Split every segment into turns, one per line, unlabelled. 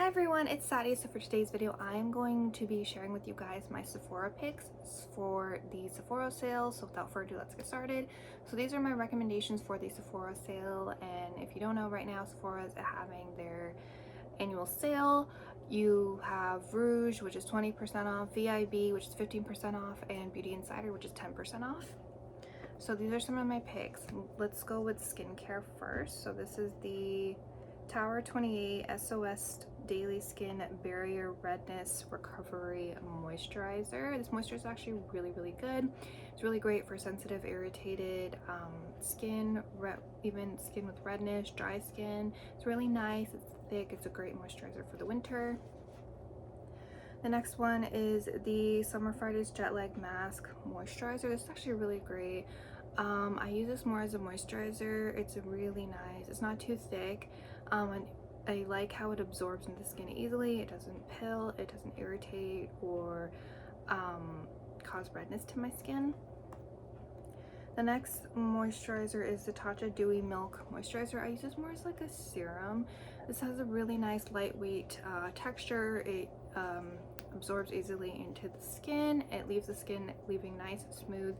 Hi everyone, it's Sadie. So for today's video, I am going to be sharing with you guys my Sephora picks for the Sephora sale. So without further ado, let's get started. So these are my recommendations for the Sephora sale. And if you don't know, right now Sephora is having their annual sale. You have Rouge, which is 20% off, VIB, which is 15% off, and Beauty Insider, which is 10% off. So these are some of my picks. Let's go with skincare first. So this is the Tower 28 SOS Daily Skin Barrier Redness Recovery Moisturizer. This moisturizer is actually really good. It's really great for sensitive, irritated skin, even skin with redness, dry skin. It's really nice, it's thick, it's a great moisturizer for the winter. The next one is the Summer Fridays Jet Lag Mask Moisturizer. This is actually really great. I use this more as a moisturizer. It's really nice. It's not too thick. And I like how it absorbs into the skin easily. It doesn't pill, it doesn't irritate or cause redness to my skin. The next moisturizer is the Tatcha Dewy Milk Moisturizer. I use this more as like a serum. This has a really nice lightweight texture. It absorbs easily into the skin. It leaves the skin leaving nice, smooth,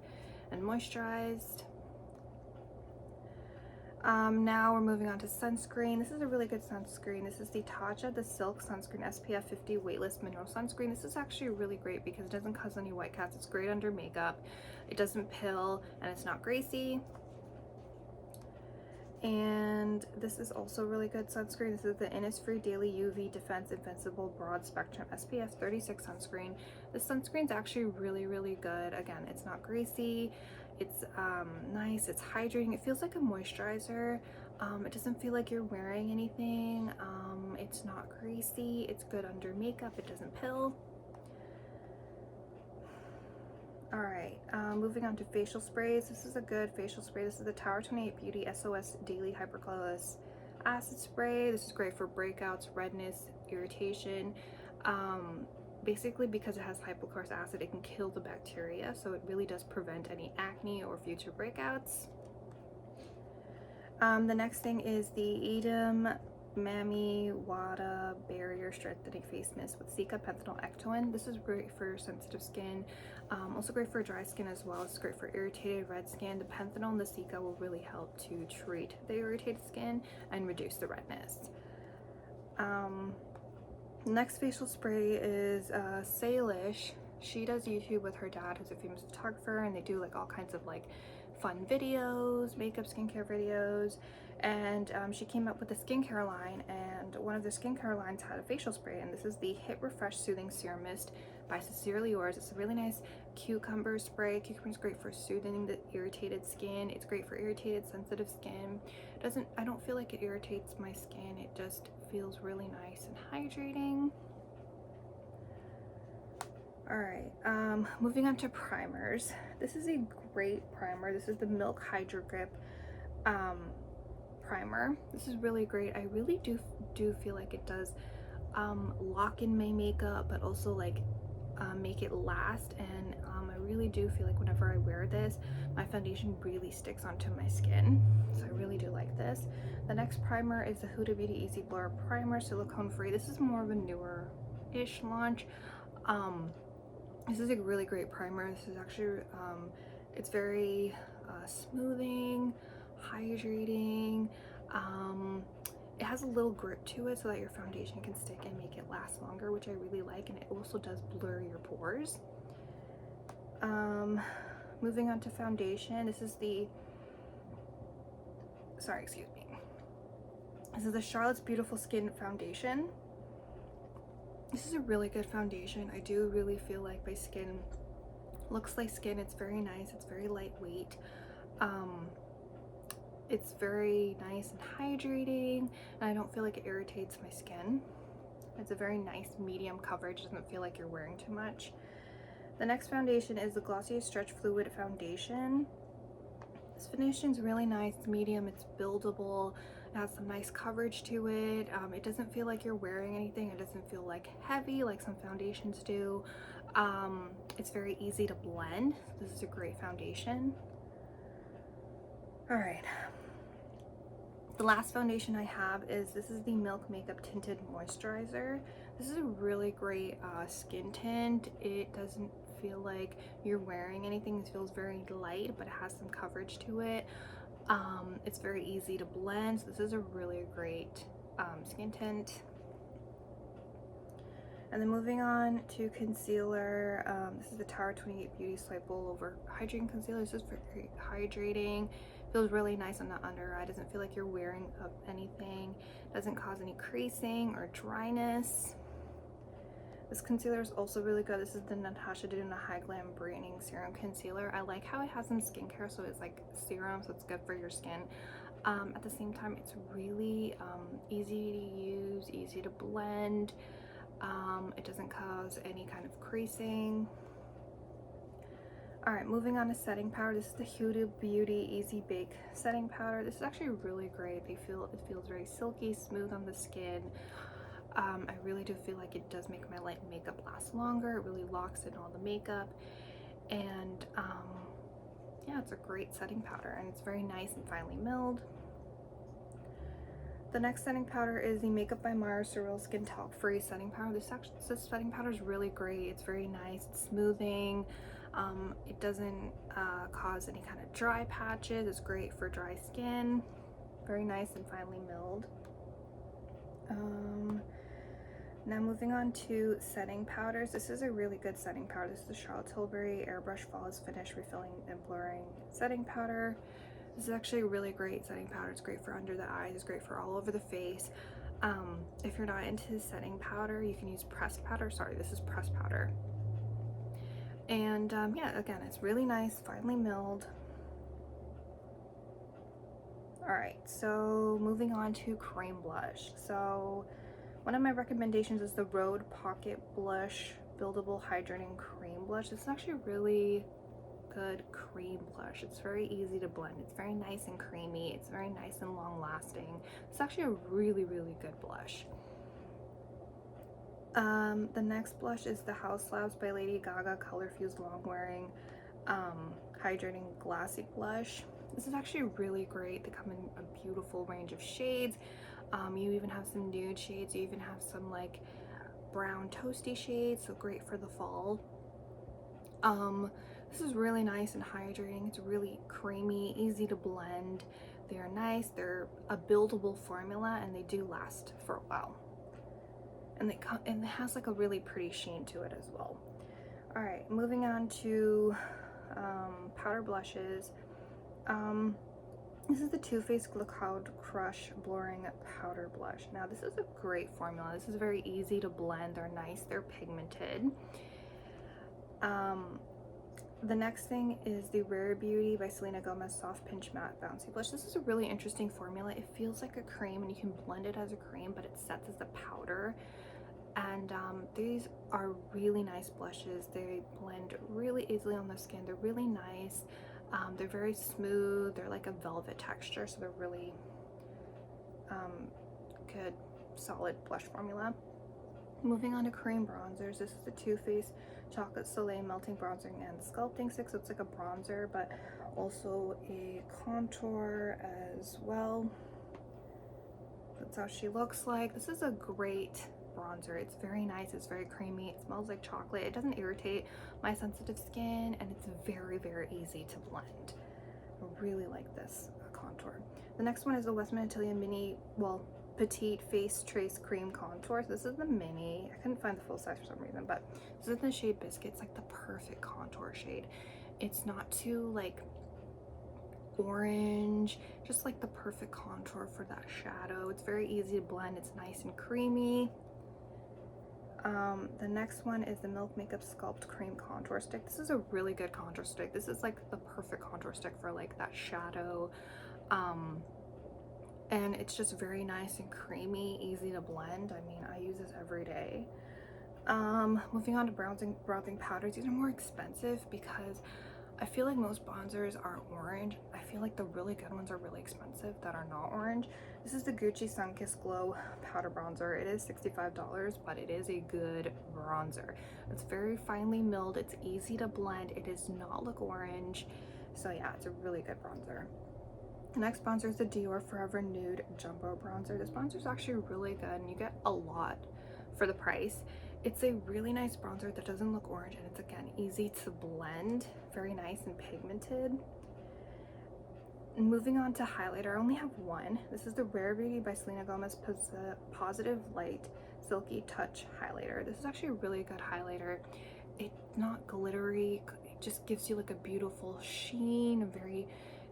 and moisturized. Now we're moving on to sunscreen. This is a really good sunscreen. This is the Tatcha The Silk Sunscreen SPF 50 Weightless Mineral Sunscreen. This is actually really great because it doesn't cause any white cast. It's great under makeup. It doesn't pill and it's not greasy. And this is also really good sunscreen. This is the Innisfree Daily UV Defense Invincible Broad Spectrum SPF 36 sunscreen. This sunscreen's actually really good. Again, it's not greasy. It's nice, it's hydrating. It feels like a moisturizer. It doesn't feel like you're wearing anything. It's not greasy. It's good under makeup. It doesn't pill. Alright, moving on to facial sprays. This is a good facial spray. This is the Tower 28 Beauty SOS Daily Hypercolorless Acid Spray. This is great for breakouts, redness, irritation. Basically because it has hypochlorous acid, it can kill the bacteria, so it really does prevent any acne or future breakouts. The next thing is the Edam Mami Wada Barrier Strengthening Face Mist with Cica Pentanol Ectoin. This is great for sensitive skin, also great for dry skin as well. It's great for irritated red skin. The Pentanol and the Cica will really help to treat the irritated skin and reduce the redness. Next facial spray is Salish. She does YouTube with her dad, who's a famous photographer, and they do like all kinds of like fun videos, makeup, skincare videos. And she came up with a skincare line, and one of the skincare lines had a facial spray, and this is the Hit Refresh Soothing Serum Mist by Sincerely Yours. It's a really nice cucumber spray. Cucumber is great for soothing the irritated skin. It's great for irritated, sensitive skin. I don't feel like it irritates my skin. It just feels really nice and hydrating. Alright, moving on to primers. This is a great primer. This is the Milk Hydro Grip primer. This is really great. I really do feel like it does lock in my makeup, but also like make it last. And I really do feel like whenever I wear this, my foundation really sticks onto my skin. So I really do like this. The next primer is the Huda Beauty Easy Blur Primer, silicone free. This is more of a newer-ish launch. This is a really great primer. This is actually, it's very smoothing, hydrating. It has a little grip to it so that your foundation can stick and make it last longer, which I really like, and it also does blur your pores. Moving on to foundation, this is the, this is the Charlotte's Beautiful Skin Foundation. This is a really good foundation. I do really feel like my skin looks like skin. It's very nice. It's very lightweight. It's very nice and hydrating, and I don't feel like it irritates my skin. It's a very nice medium coverage. It doesn't feel like you're wearing too much. The next foundation is the Glossier Stretch Fluid Foundation. This foundation is really nice. It's medium. It's buildable. It has some nice coverage to it. It doesn't feel like you're wearing anything. It doesn't feel like heavy like some foundations do. It's very easy to blend. This is a great foundation. All right. The last foundation I have is, this is the Milk Makeup Tinted Moisturizer. This is a really great skin tint. It doesn't feel like you're wearing anything. It feels very light, but it has some coverage to it. It's very easy to blend. So this is a really great skin tint. And then moving on to concealer, this is the Tower 28 Beauty Swipe Over Hydrating Concealer. This is very hydrating. Feels really nice on the under eye. Doesn't feel like you're wearing up anything. Doesn't cause any creasing or dryness. This concealer is also really good. This is the Natasha Denona High Glam Brightening Serum Concealer. I like how it has some skincare, so it's like serum, so it's good for your skin. At the same time, it's really easy to use, easy to blend. It doesn't cause any kind of creasing. All right, moving on to setting powder. This is the Huda Beauty Easy Bake Setting Powder. This is actually really great. It feels very silky, smooth on the skin. I really do feel like it does make my makeup last longer. It really locks in all the makeup. And yeah, it's a great setting powder, and it's very nice and finely milled. The next setting powder is the Makeup by Mara Surreal Skin Talc Free Setting Powder. This setting powder is really great. It's very nice. It's smoothing. It doesn't cause any kind of dry patches. It's great for dry skin. Very nice and finely milled. Now moving on to setting powders. This is a really good setting powder. This is the Charlotte Tilbury Airbrush Flawless Finish Refilling and Blurring Setting Powder. This is actually a really great setting powder. It's great for under the eyes. It's great for all over the face. If you're not into setting powder, you can use pressed powder. Sorry, this is pressed powder. And yeah, again, it's really nice, finely milled. All right, so moving on to cream blush. So one of my recommendations is the Rhode Pocket Blush Buildable Hydrating Cream Blush. This is actually really good cream blush. It's very easy to blend. It's very nice and creamy. It's very nice and long lasting. It's actually a really good blush. The next blush is the House Labs by Lady Gaga Color Fused Long Wearing Hydrating Glassy Blush. This is actually really great. They come in a beautiful range of shades. You even have some nude shades. You even have some like brown toasty shades, so great for the fall. This is really nice and hydrating. It's really creamy, easy to blend. They're nice. They're a buildable formula, and they do last for a while. And it has like a really pretty sheen to it as well. All right, moving on to powder blushes. This is the Too Faced Cloud Crush Blurring Powder Blush. Now this is a great formula. This is very easy to blend. They're nice. They're pigmented. The next thing is the Rare Beauty by Selena Gomez Soft Pinch Matte Bouncy Blush. This is a really interesting formula. It feels like a cream, and you can blend it as a cream, but it sets as a powder. And these are really nice blushes. They blend really easily on the skin. They're really nice. They're very smooth. They're like a velvet texture, so they're really good, solid blush formula. Moving on to cream bronzers. This is the Too Faced Chocolate Soleil Melting Bronzing and Sculpting Stick. So it's like a bronzer, but also a contour as well. That's how she looks like. This is a great bronzer. It's very nice. It's very creamy. It smells like chocolate. It doesn't irritate my sensitive skin, and it's very easy to blend. I really like this contour. The next one is the Westman Atelier Petite Face Trace Cream Contour. So this is the mini. I couldn't find the full size for some reason, but this is the shade Biscuit. It's like the perfect contour shade. It's not too like orange, just like the perfect contour for that shadow. It's very easy to blend. It's nice and creamy. The next one is the Milk Makeup Sculpt Cream Contour Stick. This is a really good contour stick. This is like the perfect contour stick for like that shadow. And it's just very nice and creamy, easy to blend. I mean, I use this every day. Moving on to bronzing powders. These are more expensive because I feel like most bronzers are orange. I feel like the really good ones are really expensive that are not orange. This is the Gucci Sunkissed Glow Powder Bronzer. It is $65, but it is a good bronzer. It's very finely milled. It's easy to blend. It does not look orange. So yeah, it's a really good bronzer. The next sponsor is the Dior Forever Nude Jumbo Bronzer. This bronzer is actually really good and you get a lot for the price. It's a really nice bronzer that doesn't look orange, and it's again easy to blend, very nice and pigmented. And moving on to highlighter, I only have one. This is the Rare Beauty by Selena Gomez Positive Light Silky Touch Highlighter. This is actually a really good highlighter. It's not glittery, it just gives you like a beautiful sheen,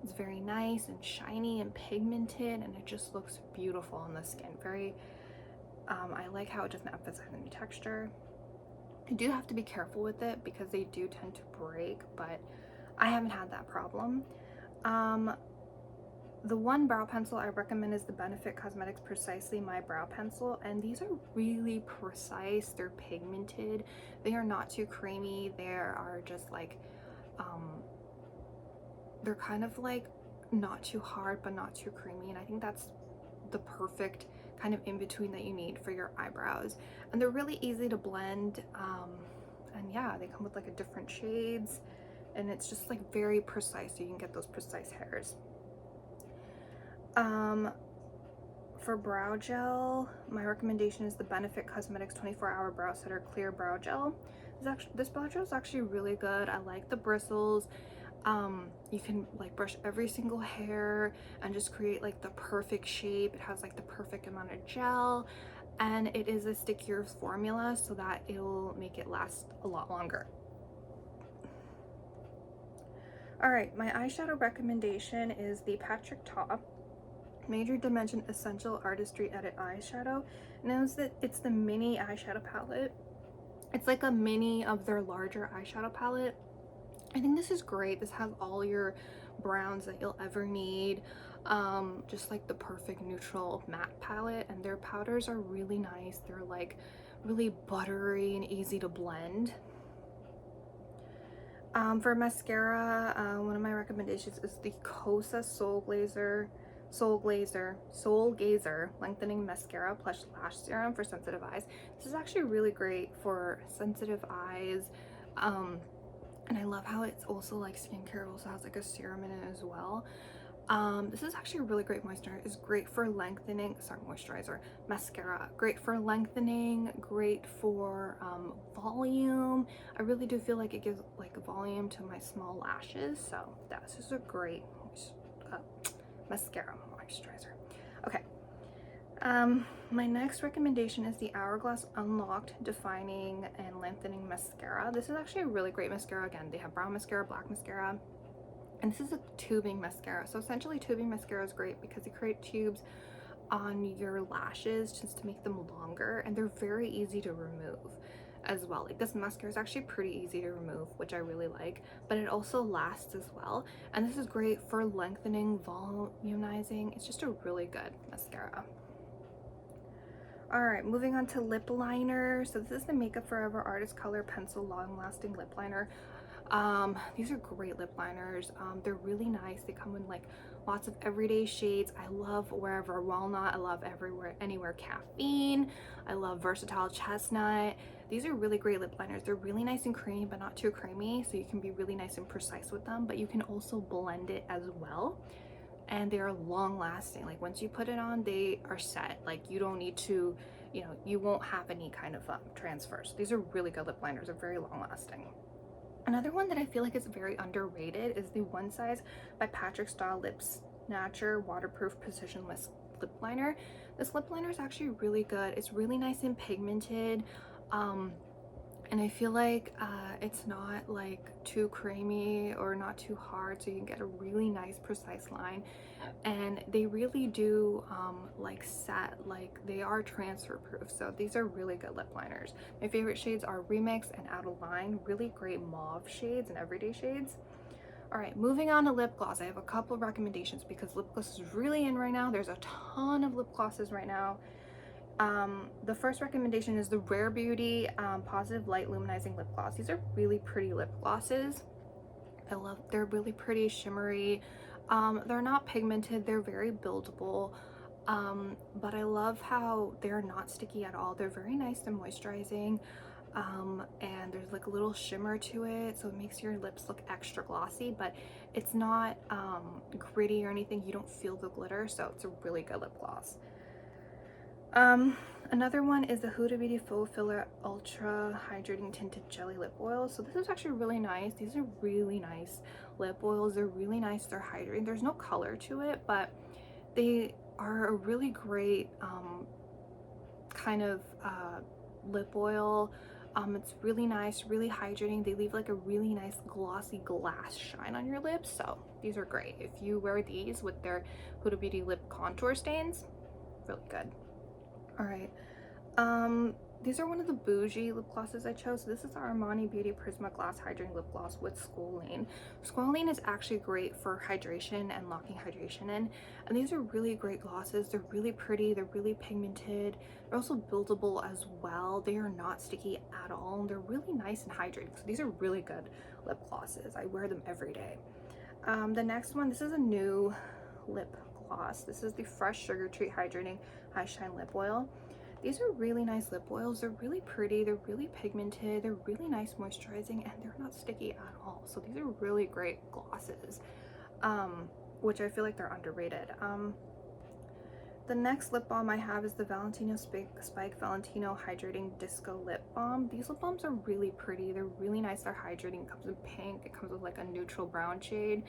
it's very nice and shiny and pigmented, and it just looks beautiful on the skin. I like how it doesn't emphasize any texture. You do have to be careful with it because they do tend to break, but I haven't had that problem. The one brow pencil I recommend is the Benefit Cosmetics Precisely My Brow Pencil, and these are really precise. They're pigmented. They are not too creamy. They are just like, they're kind of like not too hard but not too creamy, and I think that's the perfect kind of in between that you need for your eyebrows. And they're really easy to blend, and yeah, they come with like a different shades, and it's just like very precise, so you can get those precise hairs. For brow gel, my recommendation is the Benefit Cosmetics 24-Hour Brow Setter Clear Brow Gel. This brow gel is actually really good. I like the bristles. You can like brush every single hair and just create like the perfect shape. It has like the perfect amount of gel, and it is a stickier formula so that it'll make it last a lot longer. All right, my eyeshadow recommendation is the Patrick Ta Major Dimension Essential Artistry Edit Eyeshadow. Knows that it's the mini eyeshadow palette. It's like a mini of their larger eyeshadow palette. I think this is great. This has all your browns that you'll ever need. Just like the perfect neutral matte palette, and their powders are really nice. They're like really buttery and easy to blend. For mascara, one of my recommendations is the Kosa Soul Gazer Lengthening Mascara Plus Lash Serum for sensitive eyes. This is actually really great for sensitive eyes. And I love how it's also like skincare. It also has like a serum in it as well. This is actually a really great moisturizer. It's great for lengthening, mascara. Great for lengthening, great for volume. I really do feel like it gives like volume to my small lashes. So that's just a great mascara moisturizer. Okay. My next recommendation is the Hourglass Unlocked Defining and Lengthening Mascara. This is actually a really great mascara. Again, they have brown mascara, black mascara, and this is a tubing mascara. So essentially tubing mascara is great because they create tubes on your lashes just to make them longer, and they're very easy to remove as well. Like this mascara is actually pretty easy to remove, which I really like, but it also lasts as well, and this is great for lengthening, volumizing. It's just a really good mascara. All right, moving on to lip liner. So this is the Makeup Forever Artist Color Pencil Long Lasting Lip Liner. These are great lip liners. They're really nice. They come in like lots of everyday shades. I love Wherever Walnut. I love Everywhere Anywhere Caffeine. I love Versatile Chestnut. These are really great lip liners. They're really nice and creamy, but not too creamy, so you can be really nice and precise with them, but you can also blend it as well. And they are long lasting. Like once you put it on, they are set. Like you don't need to, you won't have any kind of transfers. These are really good lip liners. They're very long lasting. Another one that I feel like is very underrated is the One Size by Patrick Starrr Lip Snatcher Waterproof Precision-Less Lip Liner. This lip liner is actually really good. It's really nice and pigmented. And I feel like it's not like too creamy or not too hard, so you can get a really nice precise line, and they really do like set, like they are transfer proof. So these are really good lip liners. My favorite shades are Remix and Out of Line. Really great mauve shades and everyday shades. All right, moving on to lip gloss. I have a couple of recommendations because lip gloss is really in right now. There's a ton of lip glosses right now. The first recommendation is the Rare Beauty Positive Light Luminizing Lip Gloss. These are really pretty lip glosses. They're really pretty, shimmery. They're not pigmented, they're very buildable, but I love how they're not sticky at all. They're very nice and moisturizing. and there's like a little shimmer to it, so it makes your lips look extra glossy, but it's not gritty or anything. You don't feel the glitter, so it's a really good lip gloss. Another one is the Huda Beauty Faux Filler Ultra Hydrating Tinted Jelly Lip Oil. So this is actually really nice. These are really nice lip oils. They're really nice. They're hydrating. There's no color to it, but they are a really great kind of lip oil. It's really nice, really hydrating. They leave like a really nice glossy glass shine on your lips. So these are great. If you wear these with their Huda Beauty lip contour stains, really good. All right, these are one of the bougie lip glosses I chose. So this is our Armani Beauty Prisma Glass Hydrating Lip Gloss with squalane. Squalane is actually great for hydration and locking hydration in, and these are really great glosses. They're really pretty, they're really pigmented, they're also buildable as well. They are not sticky at all, and they're really nice and hydrating. So these are really good lip glosses. I wear them every day. The next one, this is a new lip gloss. This is the Fresh Sugar Treat Hydrating High Shine Lip Oil. These are really nice lip oils. They're really pretty, they're really pigmented, they're really nice moisturizing, and they're not sticky at all. So these are really great glosses, which I feel like they're underrated. The next lip balm I have is the Valentino Spike Valentino Hydrating Disco Lip Balm. These lip balms are really pretty, they're really nice, they're hydrating. It comes in pink, it comes with like a neutral brown shade,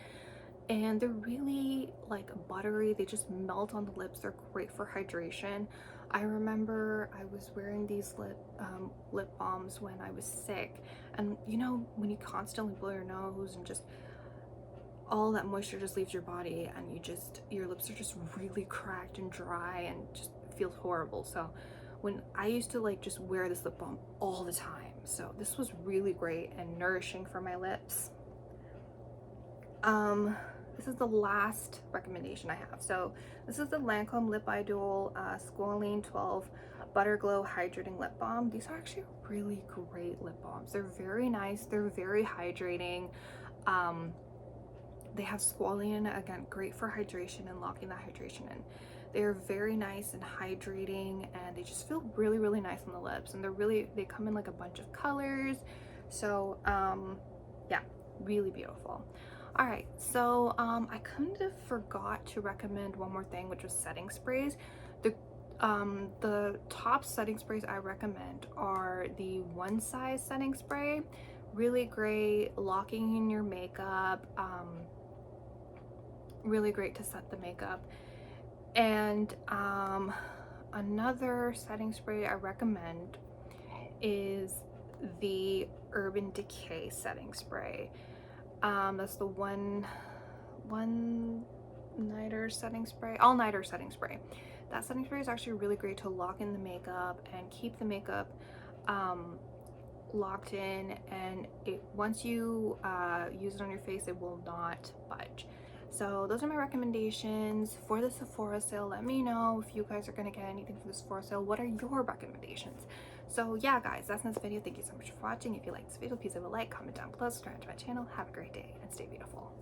and they're really like buttery. They just melt on the lips. They're great for hydration. I remember I was wearing these lip balms when I was sick, and you know, when you constantly blow your nose and just all that moisture just leaves your body, and your lips are just really cracked and dry and just feels horrible. So when I used to like just wear this lip balm all the time, so this was really great and nourishing for my lips. This is the last recommendation I have. So this is the Lancome Lip Idol Squalane 12 Butter Glow Hydrating Lip Balm. These are actually really great lip balms. They're very nice, they're very hydrating. They have squalane in it, again, great for hydration and locking that hydration in. They're very nice and hydrating, and they just feel really, really nice on the lips, and they come in like a bunch of colors. So yeah, really beautiful. All right, so I kind of forgot to recommend one more thing, which was setting sprays. The top setting sprays I recommend are the One Size setting spray. Really great locking in your makeup, really great to set the makeup. And another setting spray I recommend is the Urban Decay setting spray. That's the one nighter setting spray, all nighter setting spray. That setting spray is actually really great to lock in the makeup and keep the makeup locked in, and once you use it on your face, it will not budge. So those are my recommendations for the Sephora sale. Let me know if you guys are gonna get anything from the Sephora sale. What are your recommendations? So yeah, guys, that's this video. Thank you so much for watching. If you like this video, please leave a like, comment down below, subscribe to my channel. Have a great day and stay beautiful.